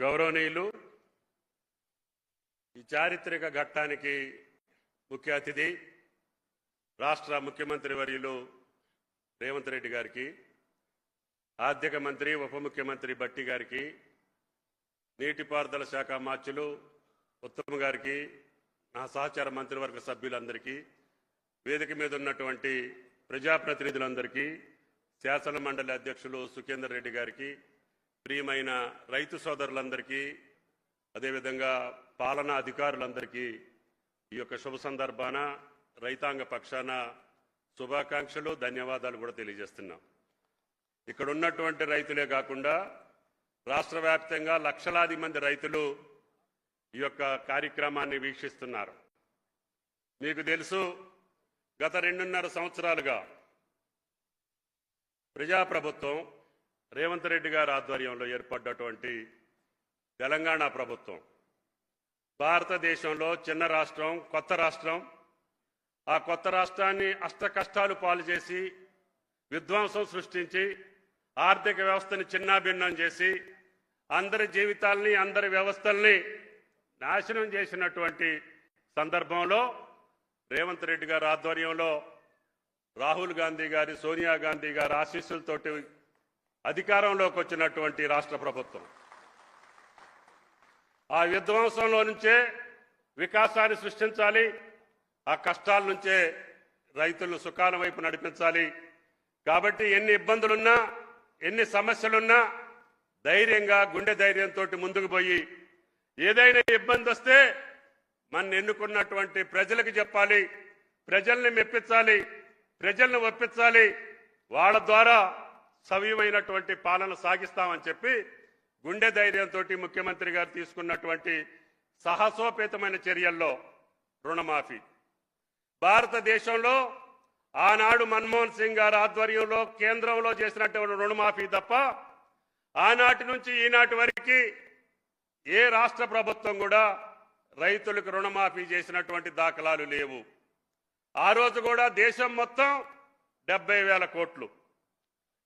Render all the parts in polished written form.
గౌరవనీయులు ఈ చారిత్రక ఘట్టానికి ముఖ్య అతిథి రాష్ట్ర ముఖ్యమంత్రి వర్యులు రేవంత్ రెడ్డి గారికి, ఆర్థిక మంత్రి ఉప ముఖ్యమంత్రి భట్టి గారికి, నీటిపారుదల శాఖ మార్చులు ఉత్తమ్ గారికి, నా సహచార మంత్రివర్గ సభ్యులందరికీ, వేదిక మీద ఉన్నటువంటి ప్రజాప్రతినిధులందరికీ, శాసన మండలి అధ్యక్షులు సుఖేందర్ రెడ్డి గారికి, ప్రియమైన రైతు సోదరులందరికీ, అదేవిధంగా పాలనా అధికారులందరికీ ఈ యొక్క శుభ సందర్భాన రైతాంగ పక్షాన శుభాకాంక్షలు, ధన్యవాదాలు కూడా తెలియజేస్తున్నాం. ఇక్కడ ఉన్నటువంటి రైతులే కాకుండా రాష్ట్ర వ్యాప్తంగా లక్షలాది మంది రైతులు ఈ యొక్క కార్యక్రమాన్ని వీక్షిస్తున్నారు. మీకు తెలుసు, గత 2.5 సంవత్సరాలుగా ప్రజాప్రభుత్వం రేవంత్ రెడ్డి గారి ఆధ్వర్యంలో ఏర్పడ్డటువంటి తెలంగాణ ప్రభుత్వం భారతదేశంలో చిన్న రాష్ట్రం, కొత్త రాష్ట్రం. ఆ కొత్త రాష్ట్రాన్ని అష్ట కష్టాలు పాలు చేసి, విధ్వంసం సృష్టించి, ఆర్థిక వ్యవస్థని చిన్నాభిన్నం చేసి, అందరి జీవితాల్ని, అందరి వ్యవస్థల్ని నాశనం చేసినటువంటి సందర్భంలో రేవంత్ రెడ్డి గారి ఆధ్వర్యంలో రాహుల్ గాంధీ గారి, సోనియా గాంధీ గారి ఆశీస్సులతోటి అధికారంలోకి వచ్చినటువంటి రాష్ట్ర ప్రభుత్వం ఆ విధ్వంసంలో నుంచే వికాసాన్ని సృష్టించాలి, ఆ కష్టాల నుంచే రైతులను సుఖాల వైపు నడిపించాలి. కాబట్టి ఎన్ని ఇబ్బందులున్నా, ఎన్ని సమస్యలున్నా ధైర్యంగా, గుండె ధైర్యంతో ముందుకు పోయి ఏదైనా ఇబ్బంది వస్తే మన ఎన్నుకున్నటువంటి ప్రజలకు చెప్పాలి, ప్రజల్ని మెప్పించాలి, ప్రజల్ని ఒప్పించాలి, వాళ్ళ ద్వారా సవ్యమైనటువంటి పాలన సాగిస్తామని చెప్పి గుండె ధైర్యంతో ముఖ్యమంత్రి గారు తీసుకున్నటువంటి సాహసోపేతమైన చర్యల్లో రుణమాఫీ, భారతదేశంలో ఆనాడు మన్మోహన్ సింగ్ గారి ఆధ్వర్యంలో కేంద్రంలో చేసినటువంటి రుణమాఫీ తప్ప ఆనాటి నుంచి ఈనాటి వరకు ఏ రాష్ట్ర ప్రభుత్వం కూడా రైతులకు రుణమాఫీ చేసినటువంటి దాఖలాలు లేవు. ఆ రోజు కూడా దేశం మొత్తం 70,000 కోట్లు.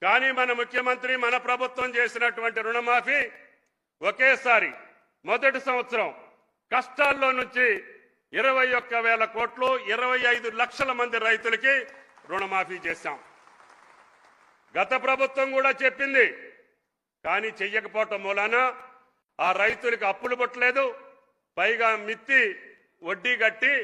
కానీ మన ముఖ్యమంత్రి, మన ప్రభుత్వం చేసినటువంటి రుణమాఫీ ఒకేసారి మొదటి సంవత్సరం కష్టాల్లో నుంచి 21,000 కోట్లు, 25 లక్షల మంది రైతులకి రుణమాఫీ చేశాం. గత ప్రభుత్వం కూడా చెప్పింది, కానీ చెయ్యకపోవటం మూలాన ఆ రైతులకు అప్పులు పుట్టలేదు, పైగా మిత్తి వడ్డీ కట్టి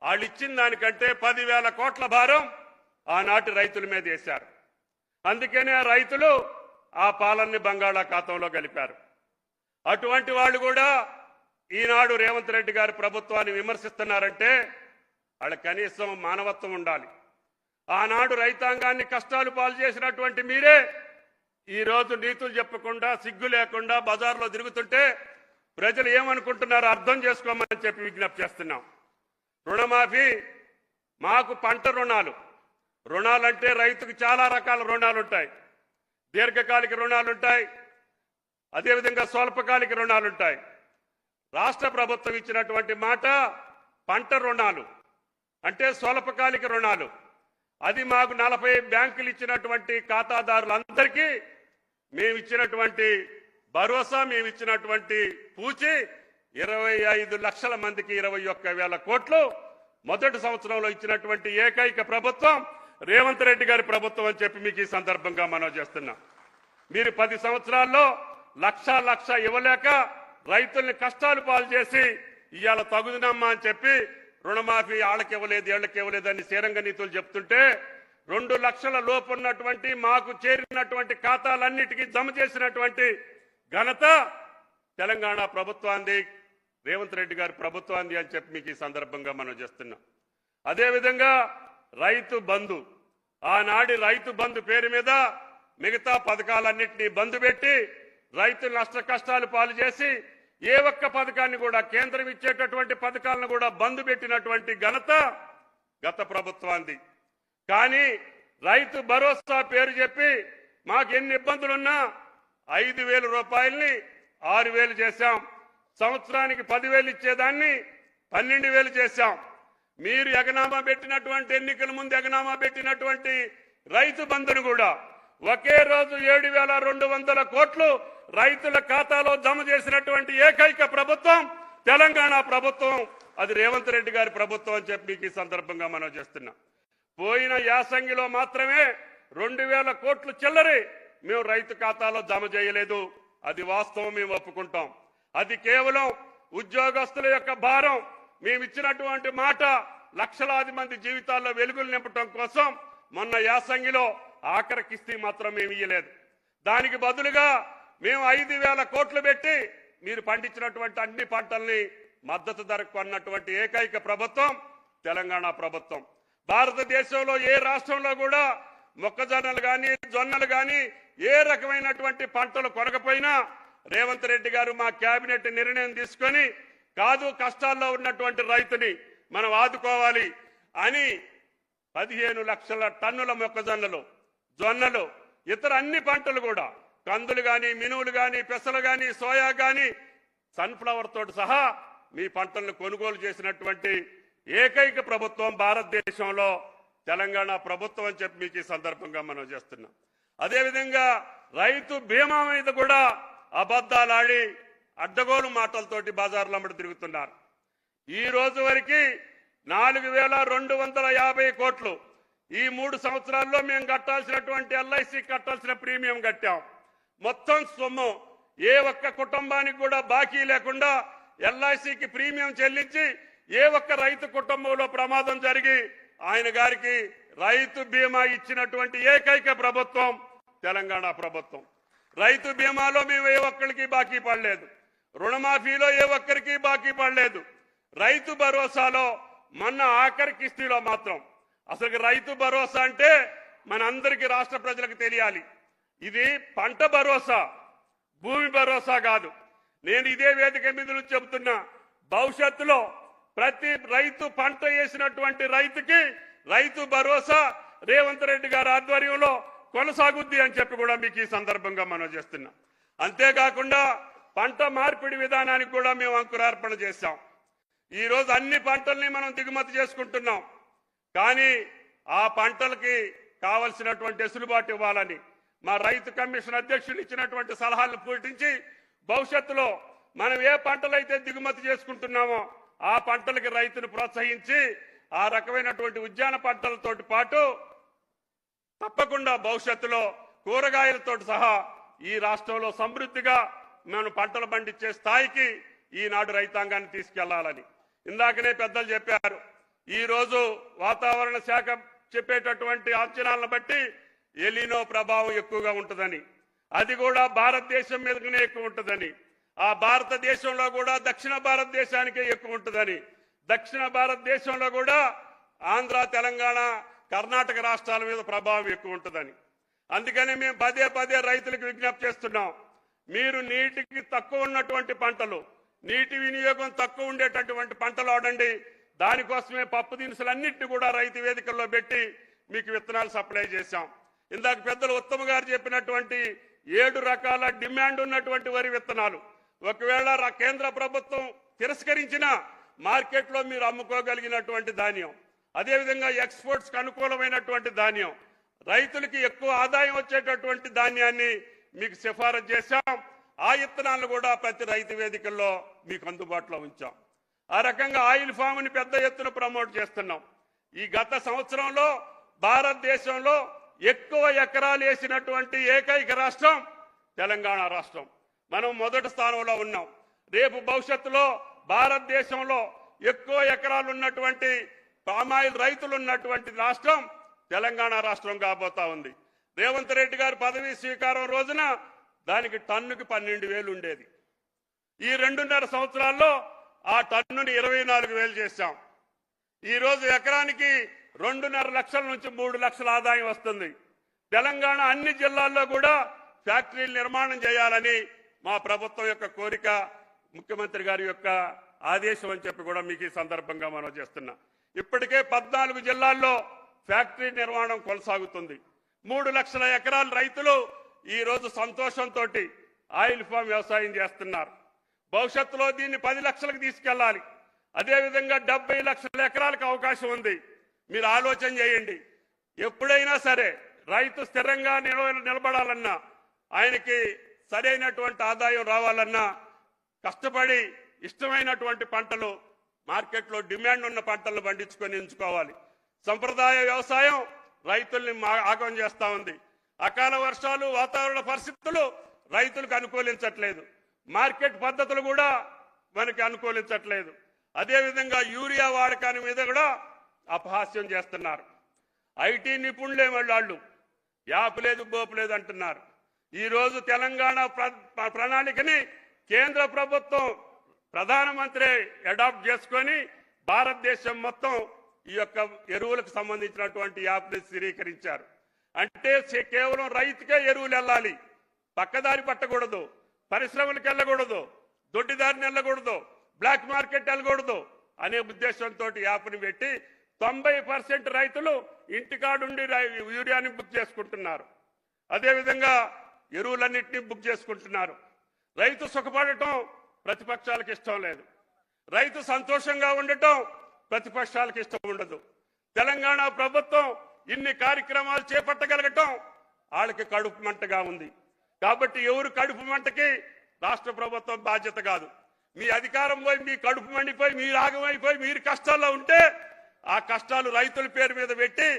వాళ్ళు ఇచ్చిన దానికంటే 10,000 కోట్ల భారం ఆనాటి రైతుల మీద వేశారు. అందుకనే ఆ రైతులు ఆ పాలనని బంగాళాఖాతంలో కలిపారు. అటువంటి వాళ్ళు కూడా ఈనాడు రేవంత్ రెడ్డి గారి ప్రభుత్వాన్ని విమర్శిస్తున్నారంటే వాళ్ళకి కనీసం మానవత్వం ఉండాలి. ఆనాడు రైతాంగాన్ని కష్టాలు పాలు చేసినటువంటి మీరే ఈరోజు నీతులు చెప్పకుండా, సిగ్గు లేకుండా బజార్లో తిరుగుతుంటే ప్రజలు ఏమనుకుంటున్నారో అర్థం చేసుకోమని చెప్పి విజ్ఞప్తి చేస్తున్నాం. రుణమాఫీ, మాకు పంట రుణాలంటే రైతుకు చాలా రకాల రుణాలు ఉంటాయి. దీర్ఘకాలిక రుణాలు ఉంటాయి, అదేవిధంగా స్వల్పకాలిక రుణాలు ఉంటాయి. రాష్ట్ర ప్రభుత్వం ఇచ్చినటువంటి మాట పంట రుణాలు అంటే స్వల్పకాలిక రుణాలు. అది మాకు 40 బ్యాంకులు ఇచ్చినటువంటి ఖాతాదారులందరికీ మేము ఇచ్చినటువంటి భరోసా, మేము ఇచ్చినటువంటి పూచి 25 లక్షల మందికి 21,000 కోట్లు మొదటి సంవత్సరంలో ఇచ్చినటువంటి ఏకైక ప్రభుత్వం రేవంత్ రెడ్డి గారి ప్రభుత్వం అని చెప్పి మీకు ఈ సందర్భంగా మనం చేస్తున్నాం. మీరు 10 సంవత్సరాల్లో లక్ష ఇవ్వలేక రైతుల్ని కష్టాలు పాలు చేసి ఇవాళ తగుదనమ్మా అని చెప్పి రుణమాఫీ వాళ్ళకి ఇవ్వలేదు, వీళ్ళకి ఇవ్వలేదని శ్రీరంగ నీతులు చెప్తుంటే 2 లక్షల లోపు ఉన్నటువంటి మాకు చేరినటువంటి ఖాతాలన్నిటికీ జమ చేసినటువంటి ఘనత తెలంగాణ ప్రభుత్వాన్ని, రేవంత్ రెడ్డి గారి ప్రభుత్వాన్ని అని చెప్పి మీకు ఈ సందర్భంగా మనం చేస్తున్నాం. అదేవిధంగా రైతు బంధు, ఆనాడి రైతు బంధు పేరు మీద మిగతా పథకాలన్నింటినీ బంధు పెట్టి రైతులు నష్ట కష్టాలు పాలు చేసి ఏ ఒక్క పథకాన్ని కూడా, కేంద్రం ఇచ్చేటటువంటి పథకాలను కూడా బంధు పెట్టినటువంటి ఘనత గత ప్రభుత్వాన్ని. కానీ రైతు భరోసా పేరు చెప్పి మాకు ఎన్ని ఇబ్బందులున్నా 5,000 రూపాయల్ని 6,000 చేశాం. సంవత్సరానికి 10,000 ఇచ్చేదాన్ని 12,000 చేశాం. మీరు ఎగనామా పెట్టినటువంటి, ఎన్నికల ముందు ఎగనామా పెట్టినటువంటి రైతు బంధును కూడా ఒకే రోజు 7,200 కోట్లు రైతుల ఖాతాలో జమ చేసినటువంటి ఏకైక ప్రభుత్వం తెలంగాణ ప్రభుత్వం. అది రేవంత్ రెడ్డి గారి ప్రభుత్వం అని చెప్పి మీకు ఈ సందర్భంగా మనం చేస్తున్నాం. పోయిన యాసంగిలో మాత్రమే 2000 కోట్లు చిల్లరి మేము రైతు ఖాతాలో జమ చేయలేదు. అది వాస్తవం, మేము ఒప్పుకుంటాం. అది కేవలం ఉద్యోగస్తుల యొక్క భారం. మేము ఇచ్చినటువంటి మాట లక్షలాది మంది జీవితాల్లో వెలుగులు నింపడం కోసం మొన్న యాసంగిలో ఆఖరి కిస్తీ మాత్రం మేము ఇయ్యలేదు. దానికి బదులుగా మేము 5000 కోట్లు పెట్టి మీరు పండించినటువంటి అన్ని పంటల్ని మద్దతు ధరకు కొన్నటువంటి ఏకైక ప్రభుత్వం తెలంగాణ ప్రభుత్వం. భారతదేశంలో ఏ రాష్ట్రంలో కూడా మొక్కజొన్నలు కానీ జొన్నలు కానీ ఏ రకమైనటువంటి పంటలు కొనకపోయినా రేవంత్ రెడ్డి గారు మా కేబినెట్ నిర్ణయం తీసుకొని కాదు కష్టాల్లో ఉన్నటువంటి రైతుని మనం ఆదుకోవాలి అని 15 లక్షల టన్నుల మొక్కజొన్నలు జొన్నలు ఇతర అన్ని పంటలు కూడా కందులు కానీ మినువులు కానీ పెసలు కానీ సోయా కానీ సన్ఫ్లవర్ తోటి సహా మీ పంటలను కొనుగోలు చేసినటువంటి ఏకైక ప్రభుత్వం భారతదేశంలో తెలంగాణ ప్రభుత్వం అని చెప్పి మీకు ఈ సందర్భంగా మనం చేస్తున్నాం. అదేవిధంగా రైతు బీమా మీద కూడా అబద్ధాలాడి అడ్డగోలు మాటలతోటి బజార్లో అమ్మడి తిరుగుతున్నారు. ఈ రోజు వరకు 4250 కోట్లు ఈ 3 సంవత్సరాల్లో మేము కట్టాల్సినటువంటి ఎల్ఐసి కట్టాల్సిన ప్రీమియం కట్టాం. మొత్తం సొమ్ము ఏ ఒక్క కుటుంబానికి కూడా బాకీ లేకుండా ఎల్ఐసికి ప్రీమియం చెల్లించి ఏ ఒక్క రైతు కుటుంబంలో ప్రమాదం జరిగి ఆయన గారికి రైతు బీమా ఇచ్చినటువంటి ఏకైక ప్రభుత్వం తెలంగాణ ప్రభుత్వం. రైతు బీమాలో మేము ఏ ఒక్కరికి బాకీ పడలేదు. రుణమాఫీలో ఏ ఒక్కరికి బాకీ పడలేదు. రైతు భరోసాలో మొన్న ఆఖరి కిస్తీలో మాత్రం అసలు రైతు భరోసా అంటే మనందరికీ రాష్ట్ర ప్రజలకు తెలియాలి. ఇది పంట భరోసా, భూమి భరోసా కాదు. నేను ఇదే వేదిక మీద నుంచి చెబుతున్నా, భవిష్యత్తులో ప్రతి రైతు పంట వేసినటువంటి రైతుకి రైతు భరోసా రేవంత్ రెడ్డి గారి ఆధ్వర్యంలో కొనసాగుద్ది అని చెప్పి కూడా మీకు ఈ సందర్భంగా మనం చేస్తున్నాం. అంతేకాకుండా పంట మార్పిడి విధానానికి కూడా మేము అంకురార్పణ చేశాం. ఈరోజు అన్ని పంటల్ని మనం దిగుమతి చేసుకుంటున్నాం. కానీ ఆ పంటలకి కావలసినటువంటి వెసులుబాటు ఇవ్వాలని మా రైతు కమిషన్ అధ్యక్షులు ఇచ్చినటువంటి సలహాలను పూర్తించి భవిష్యత్తులో మనం ఏ పంటలైతే దిగుమతి చేసుకుంటున్నామో ఆ పంటలకి రైతును ప్రోత్సహించి ఆ రకమైనటువంటి ఉద్యాన పంటలతో పాటు తప్పకుండా భవిష్యత్తులో కూరగాయలతో సహా ఈ రాష్ట్రంలో సమృద్ధిగా మనం పంటలు పండించే స్థాయికి ఈనాడు రైతాంగాన్ని తీసుకెళ్లాలని ఇందాకనే పెద్దలు చెప్పారు. ఈ రోజు వాతావరణ శాఖ చెప్పేటటువంటి అంచనాలను బట్టి ఎలినో ప్రభావం ఎక్కువగా ఉంటుందని, అది కూడా భారతదేశం మీదనే ఎక్కువ ఉంటుందని, ఆ భారతదేశంలో కూడా దక్షిణ భారతదేశానికే ఎక్కువ ఉంటుందని, దక్షిణ భారతదేశంలో కూడా ఆంధ్ర తెలంగాణ కర్ణాటక రాష్ట్రాల మీద ప్రభావం ఎక్కువ ఉంటుందని. అందుకని మేము పదే పదే రైతులకు విజ్ఞప్తి చేస్తున్నాం, మీరు నీటికి తక్కువ ఉన్నటువంటి పంటలు, నీటి వినియోగం తక్కువ ఉండేటటువంటి పంటలు వాడండి. దానికోసమే పప్పు దినుసులన్నింటినీ కూడా రైతు వేదికల్లో పెట్టి మీకు విత్తనాలు సప్లై చేశాం. ఇందాక పెద్దలు ఉత్తమ గారు చెప్పినటువంటి 7 రకాల డిమాండ్ ఉన్నటువంటి వరి విత్తనాలు ఒకవేళ కేంద్ర ప్రభుత్వం తిరస్కరించిన మార్కెట్లో మీరు అమ్ముకోగలిగినటువంటి ధాన్యం, అదేవిధంగా ఎక్స్పోర్ట్స్ కు అనుకూలమైనటువంటి ధాన్యం, రైతులకి ఎక్కువ ఆదాయం వచ్చేటటువంటి ధాన్యాన్ని మీకు సిఫారసు చేశాం. ఆ విత్తనాలను కూడా ప్రతి రైతు వేదికల్లో మీకు అందుబాటులో ఉంచాం. ఆ రకంగా ఆయిల్ ఫామ్ ని పెద్ద ఎత్తున ప్రమోట్ చేస్తున్నాం. ఈ గత సంవత్సరంలో భారతదేశంలో ఎక్కువ ఎకరాలు వేసినటువంటి ఏకైక రాష్ట్రం తెలంగాణ రాష్ట్రం. మనం మొదటి స్థానంలో ఉన్నాం. రేపు భవిష్యత్తులో భారతదేశంలో ఎక్కువ ఎకరాలు ఉన్నటువంటి పామాయిల్ రైతులు ఉన్నటువంటి రాష్ట్రం తెలంగాణ రాష్ట్రం కాబోతా ఉంది. రేవంత్ రెడ్డి గారు పదవీ స్వీకారం రోజున దానికి టన్నుకి 12,000 ఉండేది. ఈ 2.5 సంవత్సరాల్లో ఆ టన్నుని 24,000 చేశాం. ఈ రోజు ఎకరానికి 2.5 లక్షల నుంచి 3 లక్షల ఆదాయం వస్తుంది. తెలంగాణ అన్ని జిల్లాల్లో కూడా ఫ్యాక్టరీలు నిర్మాణం చేయాలని మా ప్రభుత్వం యొక్క కోరిక, ముఖ్యమంత్రి గారి యొక్క ఆదేశం అని చెప్పి కూడా మీకు ఈ సందర్భంగా మనం చేస్తున్నాం. ఇప్పటికే 14 జిల్లాల్లో ఫ్యాక్టరీ నిర్మాణం కొనసాగుతుంది. 3 లక్షల ఎకరాల రైతులు ఈ రోజు సంతోషంతో ఆయిల్ ఫామ్ వ్యవసాయం చేస్తున్నారు. భవిష్యత్తులో దీన్ని 10 లక్షలకు తీసుకెళ్లాలి. అదేవిధంగా 70 లక్షల ఎకరాలకు అవకాశం ఉంది. మీరు ఆలోచన చేయండి. ఎప్పుడైనా సరే రైతు స్థిరంగా నిలబడాలన్నా, ఆయనకి సరైనటువంటి ఆదాయం రావాలన్నా కష్టపడి ఇష్టమైనటువంటి పంటలు మార్కెట్లో డిమాండ్ ఉన్న పంటలను పండించుకొని ఎంచుకోవాలి. సంప్రదాయ వ్యవసాయం రైతుల్ని ఆగం చేస్తా ఉంది. అకాల వర్షాలు, వాతావరణ పరిస్థితులు రైతులకు అనుకూలించట్లేదు. మార్కెట్ పద్ధతులు కూడా మనకి అనుకూలించట్లేదు. అదేవిధంగా యూరియా వాడకాన్ని మీద కూడా అపహాస్యం చేస్తున్నారు. ఐటీ నిపుణులే వాళ్ళు యాప్ లేదు బోపు లేదు అంటున్నారు. ఈరోజు తెలంగాణ ప్రణాళికని కేంద్ర ప్రభుత్వం ప్రధానమంత్రి అడాప్ట్ చేసుకొని భారతదేశం మొత్తం ఈ యొక్క ఎరువులకు సంబంధించినటువంటి యాప్ని స్థిరీకరించారు. అంటే కేవలం రైతుకే ఎరువులు వెళ్ళాలి, పక్కదారి పట్టకూడదు, పరిశ్రమలకు వెళ్ళకూడదు, దొడ్డిదారిని వెళ్ళకూడదు, బ్లాక్ మార్కెట్ వెళ్ళకూడదు అనే ఉద్దేశంతో యాప్ని పెట్టి 90% రైతులు ఇంటికాడుండి యూరియాని బుక్ చేసుకుంటున్నారు. అదేవిధంగా ఎరువులన్నింటినీ బుక్ చేసుకుంటున్నారు. రైతు సుఖపడటం ప్రతిపక్షాలకు ఇష్టం లేదు, రైతు సంతోషంగా ఉండటం ప్రతిపక్షాలకు ఇష్టం ఉండదు. తెలంగాణ ప్రభుత్వం ఇన్ని కార్యక్రమాలు చేపట్టగలగటం వాళ్ళకి కడుపు మంటగా ఉంది. కాబట్టి ఎవరు కడుపు మంటకి రాష్ట్ర ప్రభుత్వం బాధ్యత కాదు. మీ అధికారం పోయి మీ కడుపు మండిపోయి మీరు ఆగమైపోయి మీరు కష్టాల్లో ఉంటే ఆ కష్టాలు రైతుల పేరు మీద పెట్టి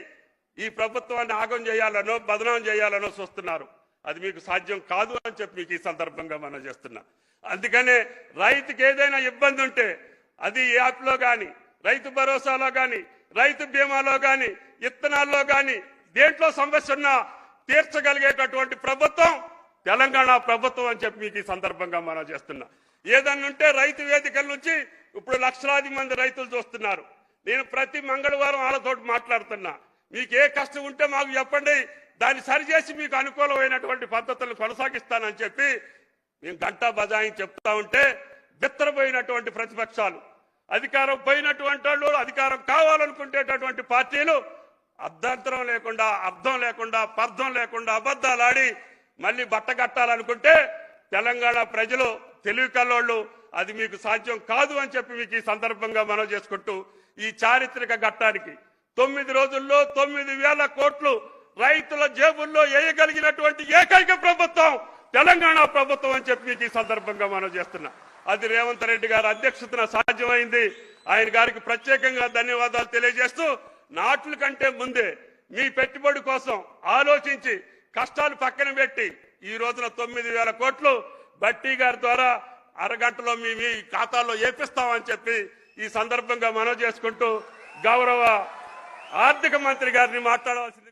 ఈ ప్రభుత్వాన్ని ఆగం చేయాలనో బదనాం చేయాలనో చూస్తున్నారు. అది మీకు సాధ్యం కాదు అని చెప్పి మీకు ఈ సందర్భంగా మనం చేస్తున్నా. అందుకనే రైతుకి ఏదైనా ఇబ్బంది ఉంటే అది యాప్లో కానీ, రైతు భరోసాలో కానీ, రైతు బీమాలో కానీ, ఇత్తనాల్లో కానీ దేంట్లో సమస్య ఉన్నా తీర్చగలిగేటటువంటి ప్రభుత్వం తెలంగాణ ప్రభుత్వం అని చెప్పి మీకు ఈ సందర్భంగా మనం చేస్తున్నా. ఏదన్నా ఉంటే రైతు వేదికల నుంచి ఇప్పుడు లక్షలాది మంది రైతులు చూస్తున్నారు. నేను ప్రతి మంగళవారం వాళ్ళతో మాట్లాడుతున్నా. మీకు ఏ కష్టం ఉంటే మాకు చెప్పండి, దాన్ని సరిచేసి మీకు అనుకూలమైనటువంటి పద్ధతులను కొనసాగిస్తానని చెప్పి మేము గంటా బజాయి చెప్తా ఉంటే బిత్తరపోయినటువంటి ప్రతిపక్షాలు, అధికారం పోయినటువంటి వాళ్ళు, అధికారం కావాలనుకునేటటువంటి పార్టీలు అర్ధాంతరం లేకుండా, అర్థం లేకుండా, పర్థం లేకుండా అబద్ధాలు ఆడి మళ్ళీ బట్టగట్టాలనుకుంటే తెలంగాణ ప్రజలు తెలివి కల్లోళ్ళు అది మీకు సాధ్యం కాదు అని చెప్పి మీకు ఈ సందర్భంగా మనం చేసుకుంటూ ఈ చారిత్రక ఘట్టానికి 9 రోజుల్లో 9,000 కోట్లు రైతుల జేబుల్లో వేయగలిగినటువంటి ఏకైక ప్రభుత్వం తెలంగాణ ప్రభుత్వం అని చెప్పి మీకు ఈ సందర్భంగా మనం చేస్తున్నాం. అది రేవంత్ రెడ్డి గారి అధ్యక్షతన సాధ్యమైంది. ఆయన గారికి ప్రత్యేకంగా ధన్యవాదాలు తెలియజేస్తూ నాట్ల కంటే ముందే మీ పెట్టుబడి కోసం ఆలోచించి కష్టాలు పక్కన పెట్టి ఈ రోజున 9,000 కోట్లు బట్టి గారి ద్వారా అరగంటలో మీ ఖాతాలో ఏపిస్తామని చెప్పి ఈ సందర్భంగా మనం చేసుకుంటూ గౌరవ ఆర్థిక మంత్రి గారిని మాట్లాడవలసింది